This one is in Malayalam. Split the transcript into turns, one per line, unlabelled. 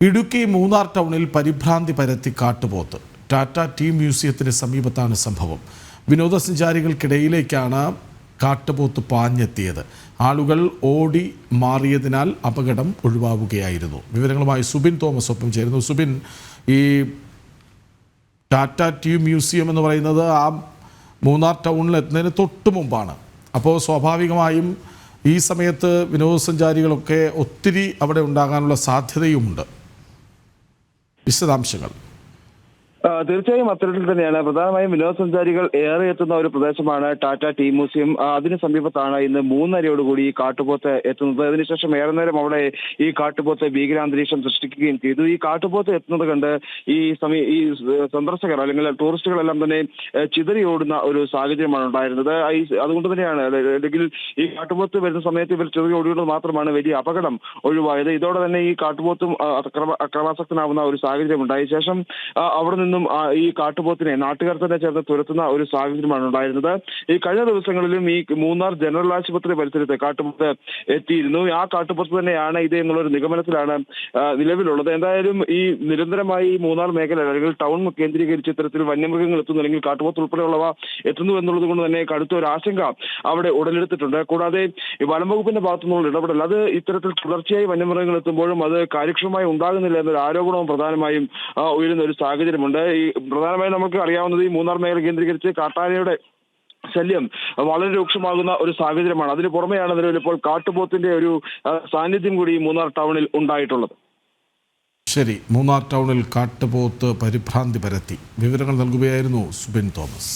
ഇടുക്കി മൂന്നാർ ടൗണിൽ പരിഭ്രാന്തി പരത്തി കാട്ടുപോത്ത്. ടാറ്റ ടീ മ്യൂസിയത്തിന് സമീപത്താണ് സംഭവം. വിനോദസഞ്ചാരികൾക്കിടയിലേക്കാണ് കാട്ടുപോത്ത് പാഞ്ഞെത്തിയത്. ആളുകൾ ഓടി മാറിയതിനാൽ അപകടം ഒഴിവാവുകയായിരുന്നു. വിവരങ്ങളുമായി സുബിൻ തോമസ് ഒപ്പം ചേരുന്നു. സുബിൻ, ഈ ടാറ്റ ടീ മ്യൂസിയം എന്ന് പറയുന്നത് ആ മൂന്നാർ ടൗണിൽ എത്തുന്നതിന് തൊട്ട് മുമ്പാണ്. അപ്പോൾ സ്വാഭാവികമായും ഈ സമയത്ത് വിനോദസഞ്ചാരികളൊക്കെ ഒത്തിരി അവിടെ ഉണ്ടാകാനുള്ള സാധ്യതയുമുണ്ട്. വിശദാംശങ്ങൾ.
തീർച്ചയായും അത്തരത്തിൽ തന്നെയാണ്. പ്രധാനമായും വിനോദസഞ്ചാരികൾ ഏറെ എത്തുന്ന ഒരു പ്രദേശമാണ് ടാറ്റ ടീ മ്യൂസിയം. അതിന് സമീപത്താണ് ഇന്ന് 3:30യോടുകൂടി ഈ കാട്ടുപോത്ത് എത്തുന്നത്. അതിനുശേഷം ഏറെ നേരം അവിടെ ഈ കാട്ടുപോത്ത് ഭീകരാന്തരീക്ഷം സൃഷ്ടിക്കുകയും ചെയ്തു. ഈ കാട്ടുപോത്ത് എത്തുന്നത് കണ്ട് ഈ സന്ദർശകർ അല്ലെങ്കിൽ ടൂറിസ്റ്റുകളെല്ലാം തന്നെ ചിതറി ഓടുന്ന ഒരു സാഹചര്യമാണ് ഉണ്ടായിരുന്നത്. അതുകൊണ്ട് തന്നെയാണ്, അല്ലെങ്കിൽ ഈ കാട്ടുപോത്ത് വരുന്ന സമയത്ത് ഇവർ ചിതറി ഓടുന്നത് മാത്രമാണ് വലിയ അപകടം ഒഴിവായത്. ഇതോടെ തന്നെ ഈ കാട്ടുപോത്തും അക്രമാസക്തനാവുന്ന ഒരു സാഹചര്യം ഉണ്ടായ ശേഷം അവിടെ നിന്നും ഈ കാട്ടുപോത്തിനെ നാട്ടുകാർ തന്നെ ചേർന്ന് തുരത്തുന്ന ഒരു സാഹചര്യമാണ് ഉണ്ടായിരുന്നത്. ഈ കഴിഞ്ഞ ദിവസങ്ങളിലും ഈ മൂന്നാർ ജനറൽ ആശുപത്രി പരിസരത്ത് കാട്ടുപോത്ത് എത്തിയിരുന്നു. ആ കാട്ടുപോത്ത് തന്നെയാണ് ഇത് എന്നുള്ളൊരു നിഗമനത്തിലാണ് നിലവിലുള്ളത്. എന്തായാലും ഈ നിരന്തരമായി ഈ മൂന്നാർ മേഖല അല്ലെങ്കിൽ ടൗൺ കേന്ദ്രീകരിച്ച് ഇത്തരത്തിൽ വന്യമൃഗങ്ങൾ എത്തുന്നു, അല്ലെങ്കിൽ കാട്ടുപോത്ത് ഉൾപ്പെടെയുള്ളവ എത്തുന്നു എന്നുള്ളത് കൊണ്ട് തന്നെ കടുത്ത ഒരു ആശങ്ക അവിടെ ഉടലെടുത്തിട്ടുണ്ട്. കൂടാതെ ഈ വനം വകുപ്പിന്റെ ഭാഗത്തുനിന്നുള്ള ഇടപെടൽ അത് ഇത്തരത്തിൽ തുടർച്ചയായി വന്യമൃഗങ്ങൾ എത്തുമ്പോഴും അത് കാര്യക്ഷമമായി ഉണ്ടാകുന്നില്ല എന്നൊരു ആരോപണവും പ്രധാനമായും ഉയരുന്ന ഒരു സാഹചര്യമുണ്ട്. ഈ പ്രധാനമായും നമുക്ക് അറിയാവുന്നത് ഈ മൂന്നാർ മേഖല കേന്ദ്രീകരിച്ച് കാട്ടാനയുടെ ശല്യം വളരെ രൂക്ഷമാകുന്ന ഒരു സാഹചര്യമാണ്. അതിന് പുറമെയാണ് നിലവിൽ ഇപ്പോൾ കാട്ടുപോത്തിന്റെ ഒരു സാന്നിധ്യം കൂടി ഈ മൂന്നാർ ടൗണിൽ ഉണ്ടായിട്ടുള്ളത്.
ശരി, മൂന്നാർ ടൗണിൽ കാട്ടുപോത്ത് പരിഭ്രാന്തി പരത്തി. വിവരങ്ങൾ നൽകുകയായിരുന്നു സുബിൻ തോമസ്.